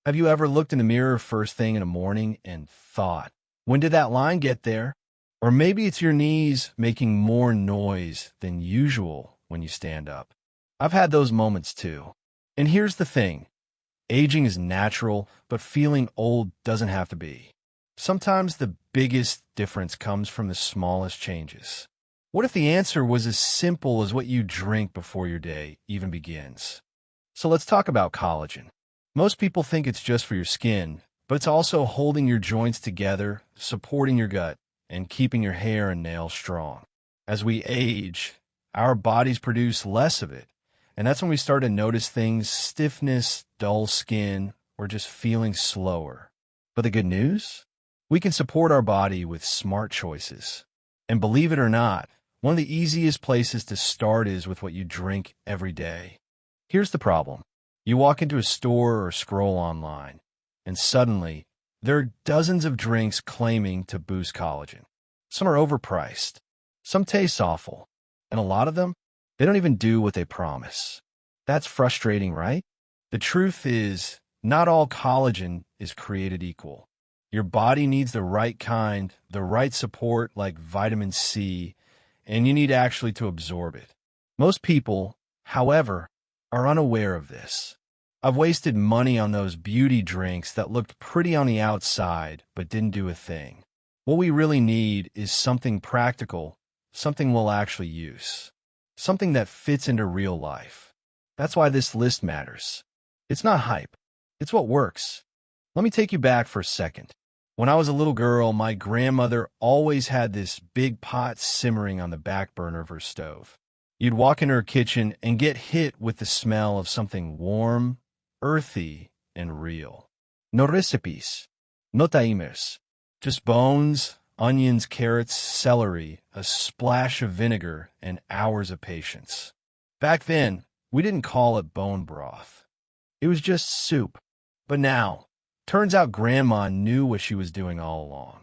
Have you ever looked in the mirror first thing in the morning and thought, when did that line get there? Or maybe it's your knees making more noise than usual when you stand up. I've had those moments too. And here's the thing. Aging is natural, but feeling old doesn't have to be. Sometimes the biggest difference comes from the smallest changes. What if the answer was as simple as what you drink before your day even begins? So let's talk about collagen. Most people think it's just for your skin, but it's also holding your joints together, supporting your gut, and keeping your hair and nails strong. As we age, our bodies produce less of it, and that's when we start to notice things: stiffness, dull skin, or just feeling slower. But the good news? We can support our body with smart choices. And believe it or not, one of the easiest places to start is with what you drink every day. Here's the problem. You walk into a store or scroll online, and suddenly, there are dozens of drinks claiming to boost collagen. Some are overpriced, some taste awful, and a lot of them, they don't even do what they promise. That's frustrating, right? The truth is, not all collagen is created equal. Your body needs the right kind, the right support like vitamin C, and you need actually to absorb it. Most people, however, are unaware of this. I've wasted money on those beauty drinks that looked pretty on the outside but didn't do a thing. What we really need is something practical, something we'll actually use, something that fits into real life. That's why this list matters. It's not hype. It's what works. Let me take you back for a second. When I was a little girl, my grandmother always had this big pot simmering on the back burner of her stove. You'd walk into her kitchen and get hit with the smell of something warm, earthy, and real. No recipes, no timers, just bones, onions, carrots, celery, a splash of vinegar, and hours of patience. Back then, we didn't call it bone broth. It was just soup. But now, turns out Grandma knew what she was doing all along.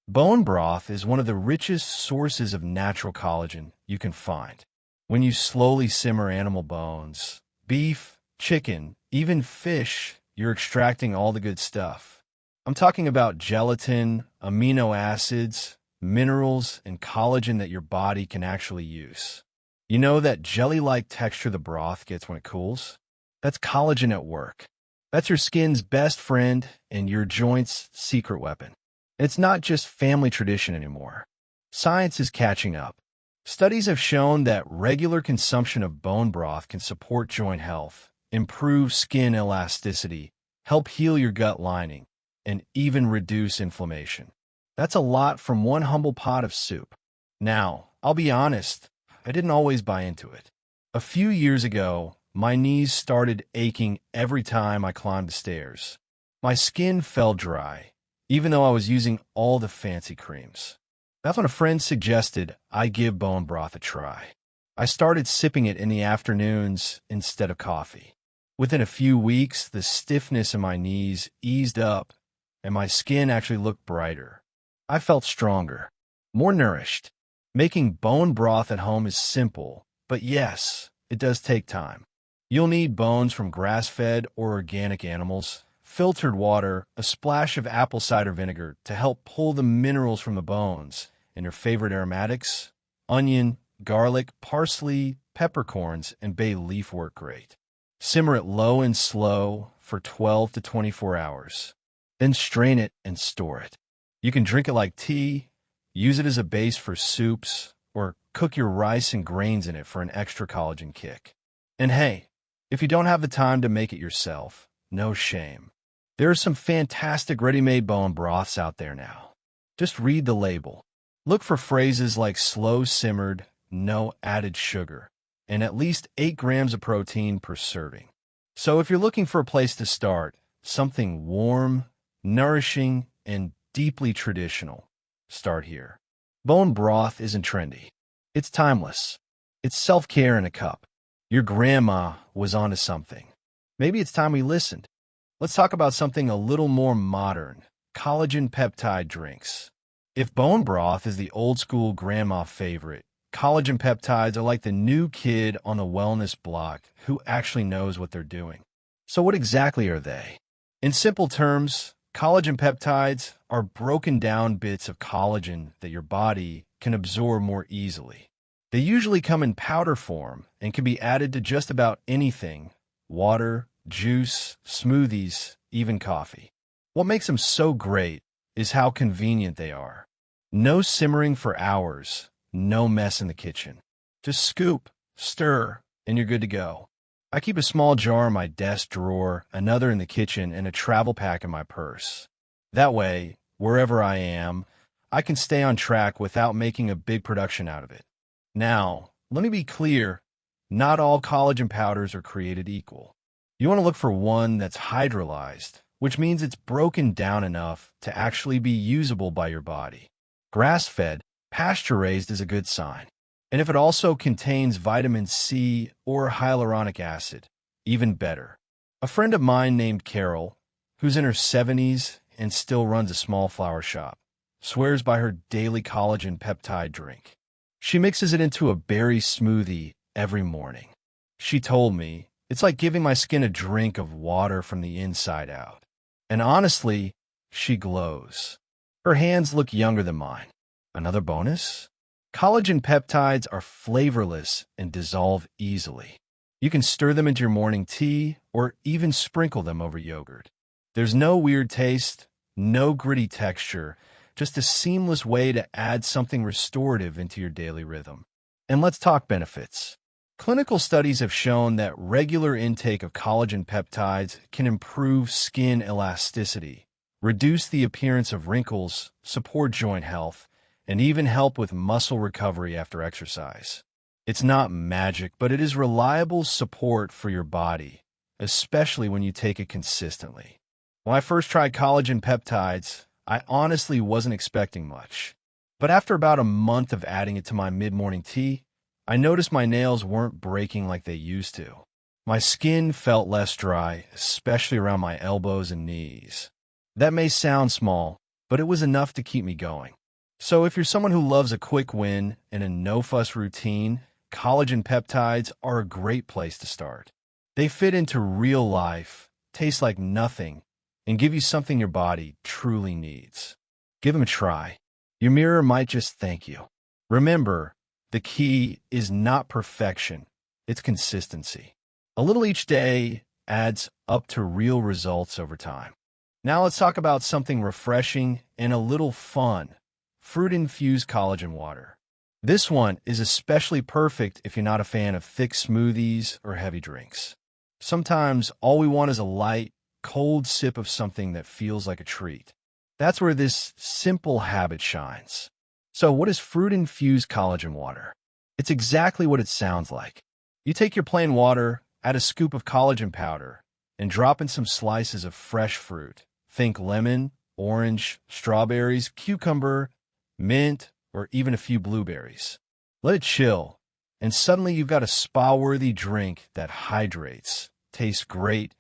Bone broth is one of the richest sources of natural collagen you can find. When you slowly simmer animal bones, beef, chicken, even fish, you're extracting all the good stuff. I'm talking about gelatin, amino acids, minerals, and collagen that your body can actually use. You know that jelly-like texture the broth gets when it cools? That's collagen at work. That's your skin's best friend and your joint's secret weapon. And it's not just family tradition anymore. Science is catching up. Studies have shown that regular consumption of bone broth can support joint health, improve skin elasticity, help heal your gut lining, and even reduce inflammation. That's a lot from one humble pot of soup. Now, I'll be honest, I didn't always buy into it. A few years ago, my knees started aching every time I climbed the stairs. My skin felt dry, even though I was using all the fancy creams. That's when a friend suggested I give bone broth a try. I started sipping it in the afternoons instead of coffee. Within a few weeks, the stiffness in my knees eased up, and my skin actually looked brighter. I felt stronger, more nourished. Making bone broth at home is simple, but yes, it does take time. You'll need bones from grass-fed or organic animals, filtered water, a splash of apple cider vinegar to help pull the minerals from the bones, and your favorite aromatics: onion, garlic, parsley, peppercorns, and bay leaf work great. Simmer it low and slow for 12 to 24 hours. Then strain it and store it. You can drink it like tea, use it as a base for soups, or cook your rice and grains in it for an extra collagen kick. And hey, if you don't have the time to make it yourself, no shame. There are some fantastic ready-made bone broths out there now. Just read the label. Look for phrases like slow simmered, no added sugar, and at least 8 grams of protein per serving. So if you're looking for a place to start, something warm, nourishing, and deeply traditional, start here. Bone broth isn't trendy. It's timeless. It's self-care in a cup. Your grandma was onto something. Maybe it's time we listened. Let's talk about something a little more modern: collagen peptide drinks. If bone broth is the old-school grandma favorite, collagen peptides are like the new kid on the wellness block who actually knows what they're doing. So what exactly are they? In simple terms, collagen peptides are broken down bits of collagen that your body can absorb more easily. They usually come in powder form and can be added to just about anything: water, juice, smoothies, even coffee. What makes them so great is how convenient they are. No simmering for hours, no mess in the kitchen. Just scoop, stir, and you're good to go. I keep a small jar in my desk drawer, another in the kitchen, and a travel pack in my purse. That way, wherever I am, I can stay on track without making a big production out of it. Now, let me be clear, not all collagen powders are created equal. You want to look for one that's hydrolyzed, which means it's broken down enough to actually be usable by your body. Grass-fed, pasture-raised is a good sign. And if it also contains vitamin C or hyaluronic acid, even better. A friend of mine named Carol, who's in her 70s and still runs a small flower shop, swears by her daily collagen peptide drink. She mixes it into a berry smoothie every morning. She told me, "It's like giving my skin a drink of water from the inside out." And honestly, she glows. Her hands look younger than mine. Another bonus? Collagen peptides are flavorless and dissolve easily. You can stir them into your morning tea or even sprinkle them over yogurt. There's no weird taste, no gritty texture, just a seamless way to add something restorative into your daily rhythm. And let's talk benefits. Clinical studies have shown that regular intake of collagen peptides can improve skin elasticity, reduce the appearance of wrinkles, support joint health, and even help with muscle recovery after exercise. It's not magic, but it is reliable support for your body, especially when you take it consistently. When I first tried collagen peptides, I honestly wasn't expecting much. But after about a month of adding it to my mid-morning tea, I noticed my nails weren't breaking like they used to. My skin felt less dry, especially around my elbows and knees. That may sound small, but it was enough to keep me going. So if you're someone who loves a quick win and a no-fuss routine, collagen peptides are a great place to start. They fit into real life, taste like nothing, and give you something your body truly needs. Give them a try. Your mirror might just thank you. Remember, the key is not perfection, it's consistency. A little each day adds up to real results over time. Now let's talk about something refreshing and a little fun: fruit-infused collagen water. This one is especially perfect if you're not a fan of thick smoothies or heavy drinks. Sometimes all we want is a light, cold sip of something that feels like a treat. That's where this simple habit shines. So what is fruit-infused collagen water? It's exactly what it sounds like. You take your plain water, add a scoop of collagen powder, and drop in some slices of fresh fruit. Think lemon, orange, strawberries, cucumber, mint, or even a few blueberries. Let it chill, and suddenly you've got a spa-worthy drink that hydrates, tastes great,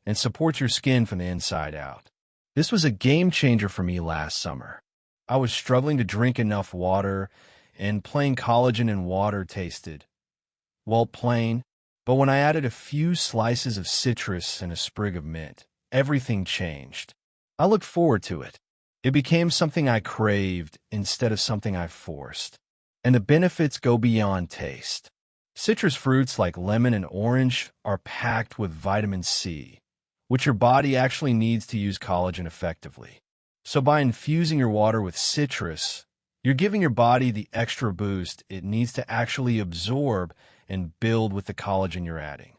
and supports your skin from the inside out. This was a game changer for me last summer. I was struggling to drink enough water, and plain collagen and water tasted, well, plain, but when I added a few slices of citrus and a sprig of mint, everything changed. I looked forward to it. It became something I craved instead of something I forced. And the benefits go beyond taste. Citrus fruits like lemon and orange are packed with vitamin C, which your body actually needs to use collagen effectively. So by infusing your water with citrus, you're giving your body the extra boost it needs to actually absorb and build with the collagen you're adding.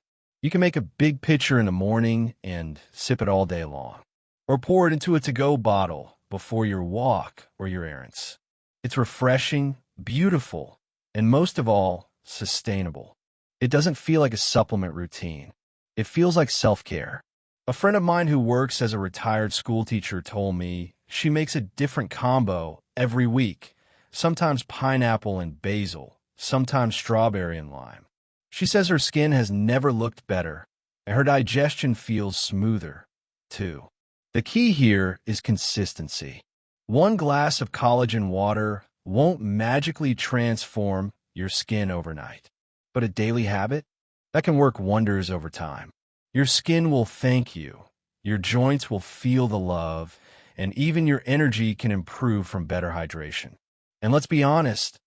You can make a big pitcher in the morning and sip it all day long, or pour it into a to-go bottle before your walk or your errands. It's refreshing, beautiful, and most of all, sustainable. It doesn't feel like a supplement routine. It feels like self-care. A friend of mine who works as a retired school teacher told me she makes a different combo every week, sometimes pineapple and basil, sometimes strawberry and lime. She says her skin has never looked better, and her digestion feels smoother, too. The key here is consistency. One glass of collagen water won't magically transform your skin overnight, but a daily habit that can work wonders over time. Your skin will thank you, Your joints will feel the love, and even your energy can improve from better hydration. And let's be honest,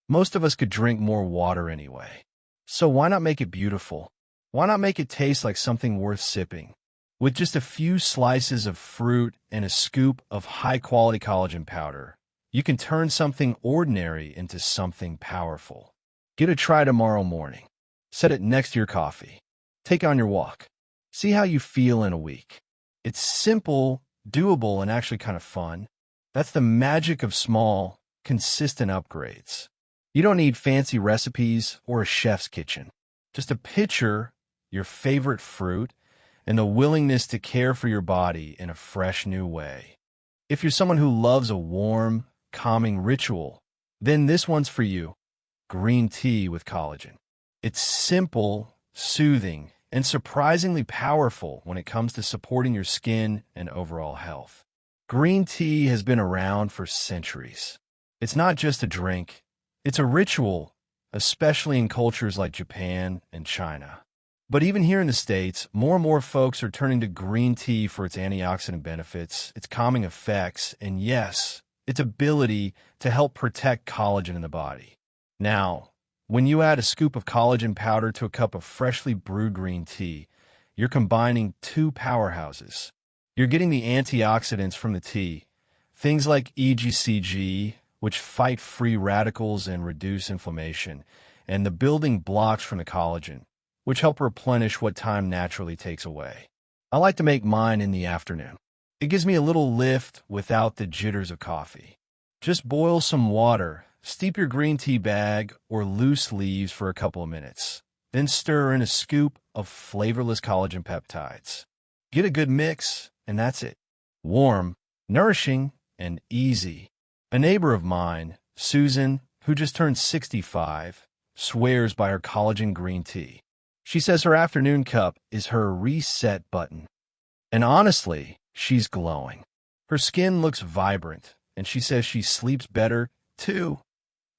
most of us could drink more water anyway. So why not make it beautiful? Why not make it taste like something worth sipping? With just a few slices of fruit and a scoop of high-quality collagen powder, you can turn something ordinary into something powerful. Give it a try tomorrow morning. Set it next to your coffee. Take on your walk. See how you feel in a week. It's simple, doable, and actually kind of fun. That's the magic of small, consistent upgrades. You don't need fancy recipes or a chef's kitchen. Just a pitcher, your favorite fruit, and the willingness to care for your body in a fresh new way. If you're someone who loves a warm, calming ritual, then this one's for you. Green tea with collagen. It's simple, soothing, and surprisingly powerful when it comes to supporting your skin and overall health. Green tea has been around for centuries. It's not just a drink, it's a ritual, especially in cultures like Japan and China. But even here in the States, more and more folks are turning to green tea for its antioxidant benefits, its calming effects, and yes, its ability to help protect collagen in the body. Now, when you add a scoop of collagen powder to a cup of freshly brewed green tea, you're combining two powerhouses. You're getting the antioxidants from the tea, things like EGCG, which fight free radicals and reduce inflammation, and the building blocks from the collagen, which help replenish what time naturally takes away. I like to make mine in the afternoon. It gives me a little lift without the jitters of coffee. Just boil some water, steep your green tea bag or loose leaves for a couple of minutes, then stir in a scoop of flavorless collagen peptides. Get a good mix, and that's it. Warm, nourishing, and easy. A neighbor of mine, Susan, who just turned 65, swears by her collagen green tea. She says her afternoon cup is her reset button. And honestly, she's glowing. Her skin looks vibrant, and she says she sleeps better, too,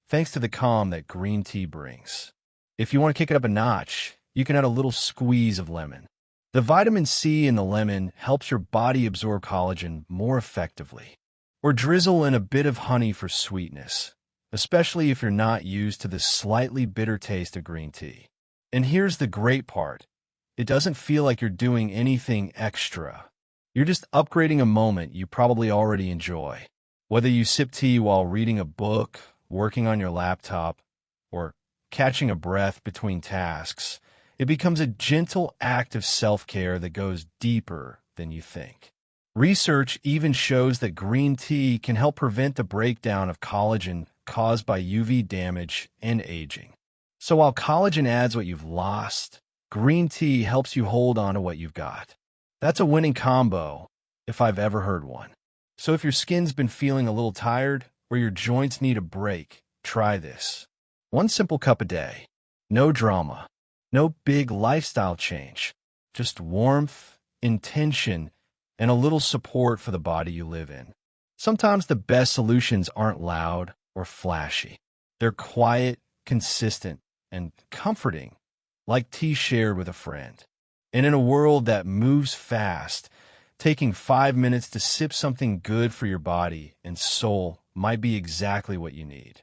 thanks to the calm that green tea brings. If you want to kick it up a notch, you can add a little squeeze of lemon. The vitamin C in the lemon helps your body absorb collagen more effectively. Or drizzle in a bit of honey for sweetness, especially if you're not used to the slightly bitter taste of green tea. And here's the great part. It doesn't feel like you're doing anything extra. You're just upgrading a moment you probably already enjoy. Whether you sip tea while reading a book, working on your laptop, or catching a breath between tasks, it becomes a gentle act of self-care that goes deeper than you think. Research even shows that green tea can help prevent the breakdown of collagen caused by UV damage and aging. So while collagen adds what you've lost, green tea helps you hold on to what you've got. That's a winning combo, if I've ever heard one. So if your skin's been feeling a little tired or your joints need a break, try this. One simple cup a day. No drama. No big lifestyle change. Just warmth, intention, and a little support for the body you live in. Sometimes the best solutions aren't loud or flashy. They're quiet, consistent, and comforting, like tea shared with a friend. And in a world that moves fast, taking 5 minutes to sip something good for your body and soul might be exactly what you need.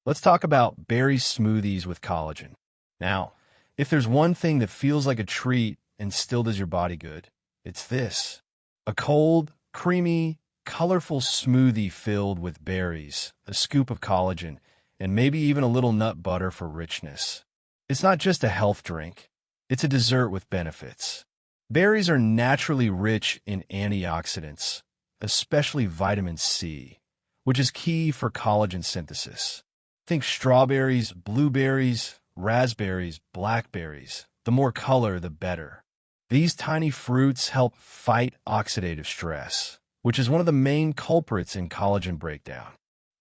Let's talk about berry smoothies with collagen. Now, if there's one thing that feels like a treat and still does your body good, it's this. A cold, creamy, colorful smoothie filled with berries, a scoop of collagen, and maybe even a little nut butter for richness. It's not just a health drink, it's a dessert with benefits. Berries are naturally rich in antioxidants, especially vitamin C, which is key for collagen synthesis. Think strawberries, blueberries, raspberries, blackberries. The more color, the better. These tiny fruits help fight oxidative stress, which is one of the main culprits in collagen breakdown.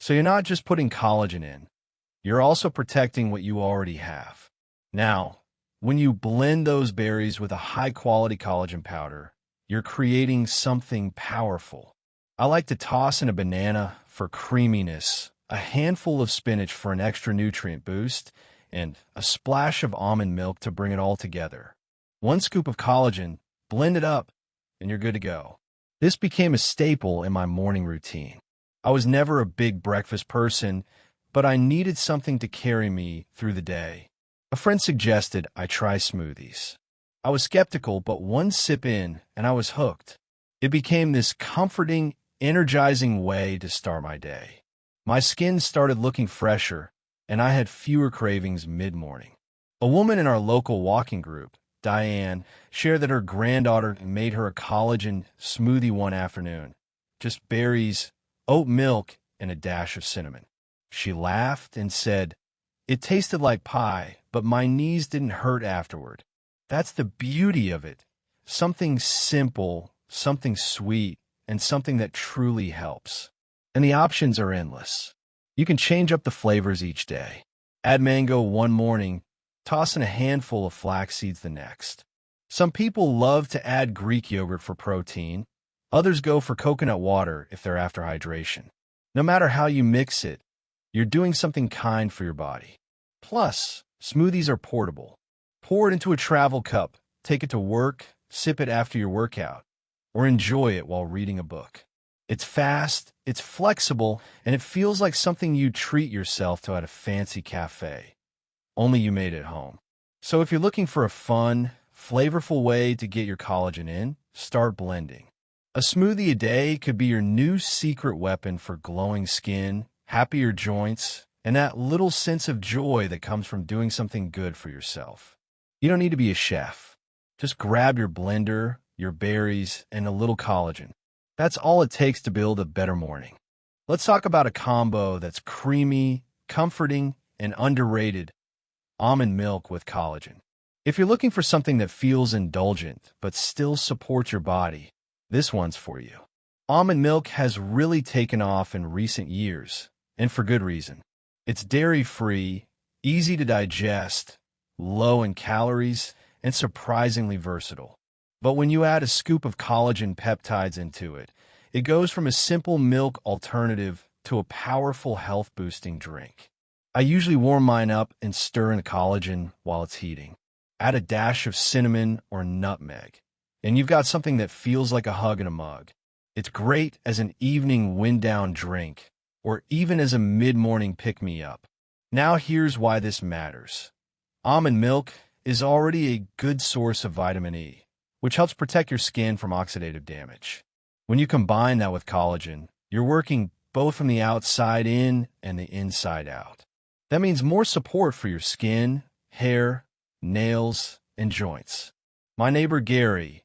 So you're not just putting collagen in, you're also protecting what you already have. Now, when you blend those berries with a high-quality collagen powder, you're creating something powerful. I like to toss in a banana for creaminess, a handful of spinach for an extra nutrient boost, and a splash of almond milk to bring it all together. 1 scoop of collagen, blend it up, and you're good to go. This became a staple in my morning routine. I was never a big breakfast person, but I needed something to carry me through the day. A friend suggested I try smoothies. I was skeptical, but one sip in, and I was hooked. It became this comforting, energizing way to start my day. My skin started looking fresher, and I had fewer cravings mid-morning. A woman in our local walking group, Diane, shared that her granddaughter made her a collagen smoothie one afternoon. Just berries, oat milk, and a dash of cinnamon. She laughed and said, "It tasted like pie, but my knees didn't hurt afterward." That's the beauty of it. Something simple, something sweet, and something that truly helps. And the options are endless. You can change up the flavors each day. Add mango one morning, toss in a handful of flax seeds the next. Some people love to add Greek yogurt for protein. Others go for coconut water if they're after hydration. No matter how you mix it, you're doing something kind for your body. Plus, smoothies are portable. Pour it into a travel cup, take it to work, sip it after your workout, or enjoy it while reading a book. It's fast, it's flexible, and it feels like something you treat yourself to at a fancy cafe. Only you made it home. So if you're looking for a fun, flavorful way to get your collagen in, start blending. A smoothie a day could be your new secret weapon for glowing skin, happier joints, and that little sense of joy that comes from doing something good for yourself. You don't need to be a chef. Just grab your blender, your berries, and a little collagen. That's all it takes to build a better morning. Let's talk about a combo that's creamy, comforting, and underrated: almond milk with collagen. If you're looking for something that feels indulgent but still supports your body, this one's for you. Almond milk has really taken off in recent years, and for good reason. It's dairy-free, easy to digest, low in calories, and surprisingly versatile. But when you add a scoop of collagen peptides into it, it goes from a simple milk alternative to a powerful health-boosting drink. I usually warm mine up and stir in the collagen while it's heating. Add a dash of cinnamon or nutmeg, and you've got something that feels like a hug in a mug. It's great as an evening wind-down drink, or even as a mid-morning pick-me-up. Now here's why this matters. Almond milk is already a good source of vitamin E, which helps protect your skin from oxidative damage. When you combine that with collagen, you're working both from the outside in and the inside out. That means more support for your skin, hair, nails, and joints. My neighbor Gary,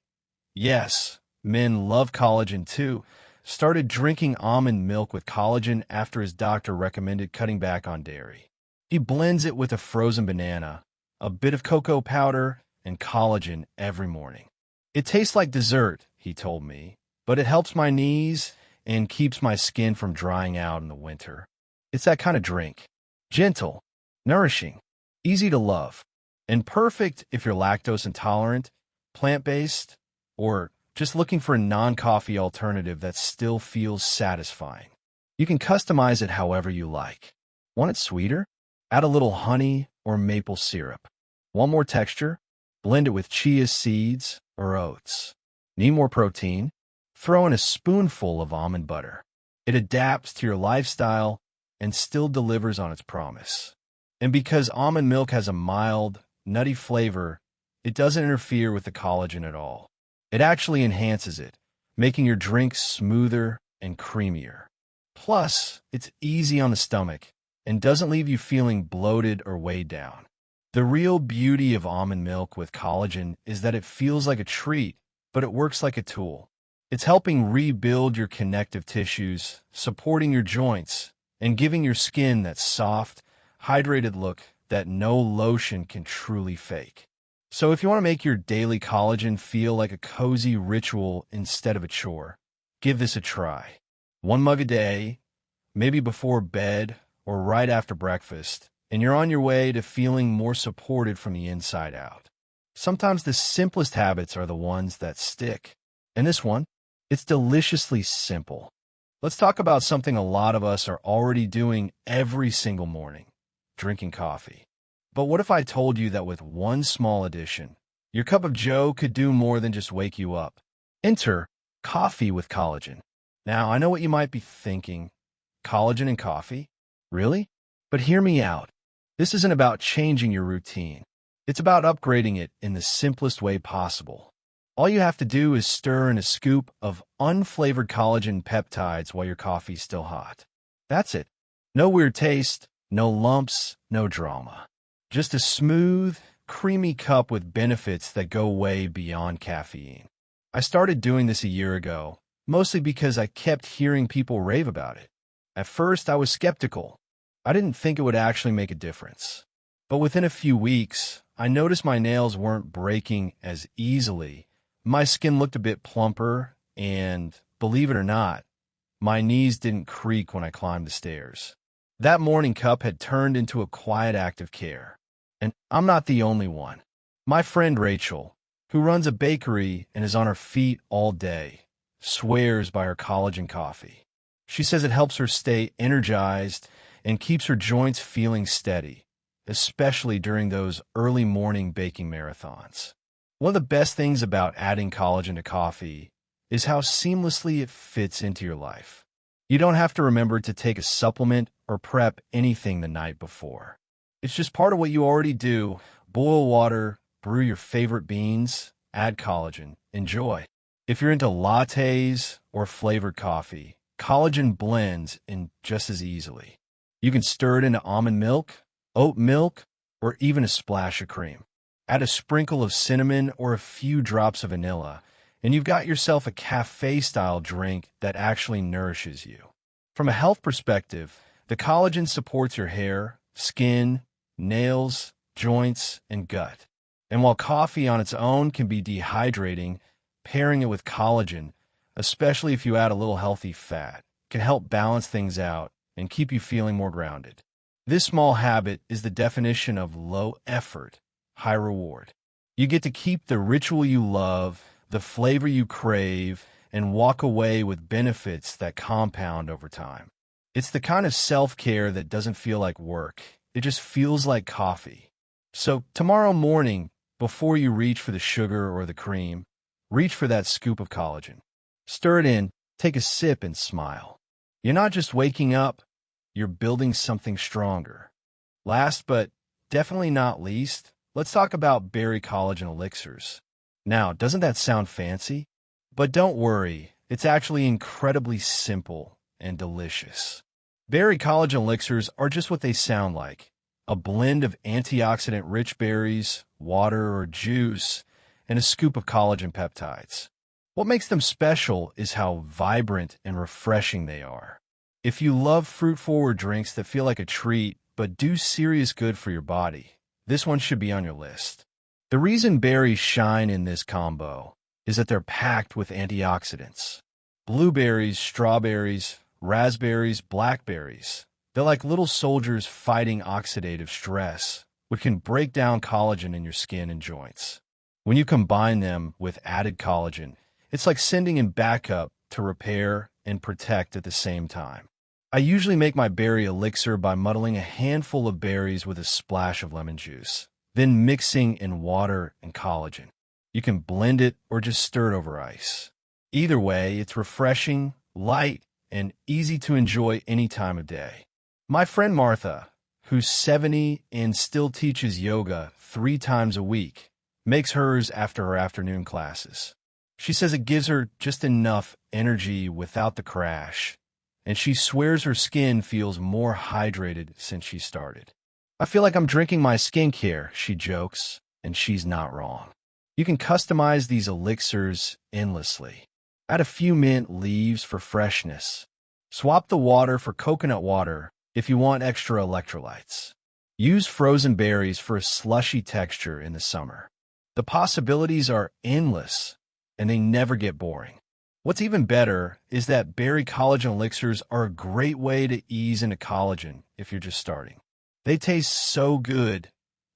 yes, men love collagen too, started drinking almond milk with collagen after his doctor recommended cutting back on dairy. He blends it with a frozen banana, a bit of cocoa powder, and collagen every morning. It tastes like dessert, he told me, but it helps my knees and keeps my skin from drying out in the winter. It's that kind of drink. Gentle, nourishing, easy to love, and perfect if you're lactose intolerant, plant-based, or just looking for a non-coffee alternative that still feels satisfying. You can customize it however you like. Want it sweeter? Add a little honey or maple syrup. Want more texture? Blend it with chia seeds or oats. Need more protein? Throw in a spoonful of almond butter. It adapts to your lifestyle and still delivers on its promise. And because almond milk has a mild, nutty flavor, it doesn't interfere with the collagen at all. It actually enhances it, making your drink smoother and creamier. Plus, it's easy on the stomach and doesn't leave you feeling bloated or weighed down. The real beauty of almond milk with collagen is that it feels like a treat, but it works like a tool. It's helping rebuild your connective tissues, supporting your joints, and giving your skin that soft, hydrated look that no lotion can truly fake. So if you want to make your daily collagen feel like a cozy ritual instead of a chore, give this a try. 1 mug a day, maybe before bed or right after breakfast, and you're on your way to feeling more supported from the inside out. Sometimes the simplest habits are the ones that stick. And this one, it's deliciously simple. Let's talk about something a lot of us are already doing every single morning: drinking coffee. But what if I told you that with one small addition, your cup of joe could do more than just wake you up? Enter coffee with collagen. Now, I know what you might be thinking. Collagen and coffee? Really? But hear me out. This isn't about changing your routine. It's about upgrading it in the simplest way possible. All you have to do is stir in a scoop of unflavored collagen peptides while your coffee's still hot. That's it. No weird taste, no lumps, no drama. Just a smooth, creamy cup with benefits that go way beyond caffeine. I started doing this a year ago, mostly because I kept hearing people rave about it. At first, I was skeptical. I didn't think it would actually make a difference. But within a few weeks, I noticed my nails weren't breaking as easily. My skin looked a bit plumper, and believe it or not, my knees didn't creak when I climbed the stairs. That morning cup had turned into a quiet act of care. And I'm not the only one. My friend Rachel, who runs a bakery and is on her feet all day, swears by her collagen coffee. She says it helps her stay energized and keeps her joints feeling steady, especially during those early morning baking marathons. One of the best things about adding collagen to coffee is how seamlessly it fits into your life. You don't have to remember to take a supplement or prep anything the night before. It's just part of what you already do. Boil water, brew your favorite beans, add collagen, enjoy. If you're into lattes or flavored coffee, collagen blends in just as easily. You can stir it into almond milk, oat milk, or even a splash of cream. Add a sprinkle of cinnamon or a few drops of vanilla, and you've got yourself a cafe-style drink that actually nourishes you. From a health perspective, the collagen supports your hair, skin, nails, joints, and gut. And while coffee on its own can be dehydrating, pairing it with collagen, especially if you add a little healthy fat, can help balance things out and keep you feeling more grounded. This small habit is the definition of low effort, high reward. You get to keep the ritual you love, the flavor you crave, and walk away with benefits that compound over time. It's the kind of self-care that doesn't feel like work. It just feels like coffee. So tomorrow morning, before you reach for the sugar or the cream, reach for that scoop of collagen. Stir it in, take a sip, and smile. You're not just waking up, you're building something stronger. Last but definitely not least, let's talk about berry collagen elixirs. Now, doesn't that sound fancy? But don't worry, it's actually incredibly simple and delicious. Berry collagen elixirs are just what they sound like, a blend of antioxidant-rich berries, water or juice, and a scoop of collagen peptides. What makes them special is how vibrant and refreshing they are. If you love fruit-forward drinks that feel like a treat but do serious good for your body, this one should be on your list. The reason berries shine in this combo is that they're packed with antioxidants. Blueberries, strawberries, raspberries, blackberries. They're like little soldiers fighting oxidative stress, which can break down collagen in your skin and joints. When you combine them with added collagen, it's like sending in backup to repair and protect at the same time. I usually make my berry elixir by muddling a handful of berries with a splash of lemon juice, then mixing in water and collagen. You can blend it or just stir it over ice. Either way, it's refreshing, light, and easy to enjoy any time of day. My friend Martha, who's 70 and still teaches yoga 3 times a week, makes hers after her afternoon classes. She says it gives her just enough energy without the crash, and she swears her skin feels more hydrated since she started. I feel like I'm drinking my skincare, she jokes, and she's not wrong. You can customize these elixirs endlessly. Add a few mint leaves for freshness. Swap the water for coconut water if you want extra electrolytes. Use frozen berries for a slushy texture in the summer. The possibilities are endless, and they never get boring. What's even better is that berry collagen elixirs are a great way to ease into collagen if you're just starting. They taste so good,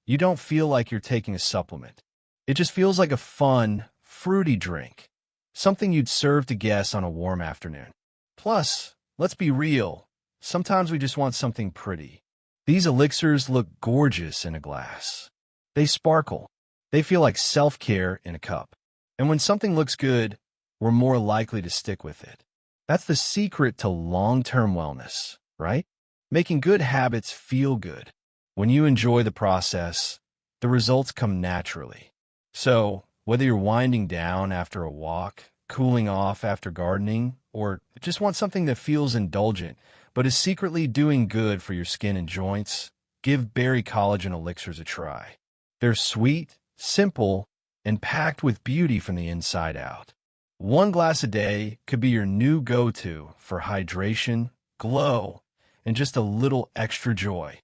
you don't feel like you're taking a supplement. It just feels like a fun, fruity drink, something you'd serve to guests on a warm afternoon. Plus, let's be real, sometimes we just want something pretty. These elixirs look gorgeous in a glass. They sparkle. They feel like self-care in a cup. And when something looks good, we're more likely to stick with it. That's the secret to long-term wellness, right? Making good habits feel good. When you enjoy the process, the results come naturally. So, whether you're winding down after a walk, cooling off after gardening, or just want something that feels indulgent but is secretly doing good for your skin and joints, give berry collagen elixirs a try. They're sweet, simple, and packed with beauty from the inside out. One glass a day could be your new go-to for hydration, glow, and just a little extra joy.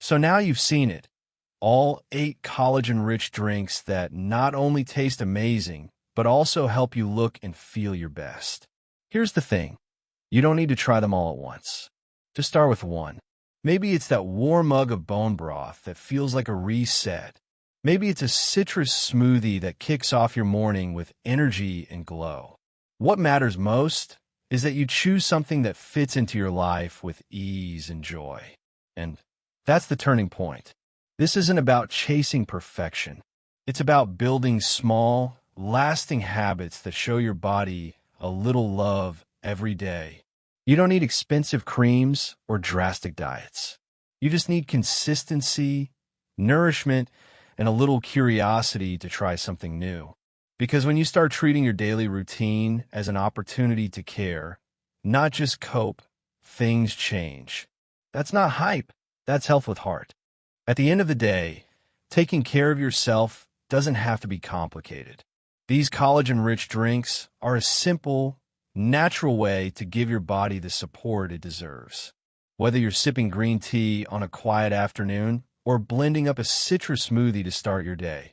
So now you've seen it. All 8 collagen-rich drinks that not only taste amazing, but also help you look and feel your best. Here's the thing. You don't need to try them all at once. Just start with one. Maybe it's that warm mug of bone broth that feels like a reset. Maybe it's a citrus smoothie that kicks off your morning with energy and glow. What matters most is that you choose something that fits into your life with ease and joy. And that's the turning point. This isn't about chasing perfection. It's about building small, lasting habits that show your body a little love every day. You don't need expensive creams or drastic diets. You just need consistency, nourishment, and a little curiosity to try something new. Because when you start treating your daily routine as an opportunity to care, not just cope, things change. That's not hype. That's health with heart. At the end of the day, taking care of yourself doesn't have to be complicated. These collagen-rich drinks are a simple, natural way to give your body the support it deserves. Whether you're sipping green tea on a quiet afternoon or blending up a citrus smoothie to start your day,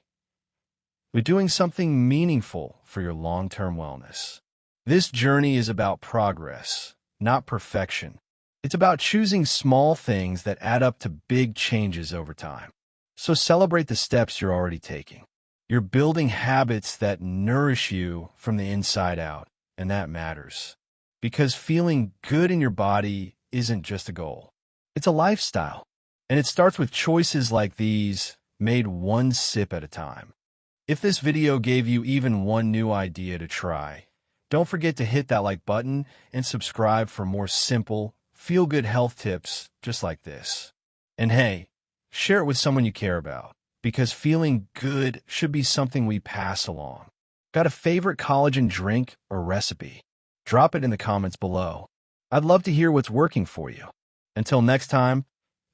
you're doing something meaningful for your long-term wellness. This journey is about progress, not perfection. It's about choosing small things that add up to big changes over time. So celebrate the steps you're already taking. You're building habits that nourish you from the inside out, and that matters. Because feeling good in your body isn't just a goal. It's a lifestyle. And it starts with choices like these, made one sip at a time. If this video gave you even one new idea to try, don't forget to hit that like button and subscribe for more simple, feel-good health tips just like this. And hey, share it with someone you care about, because feeling good should be something we pass along. Got a favorite collagen drink or recipe? Drop it in the comments below. I'd love to hear what's working for you. Until next time,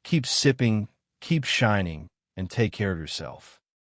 keep sipping, keep shining, and take care of yourself.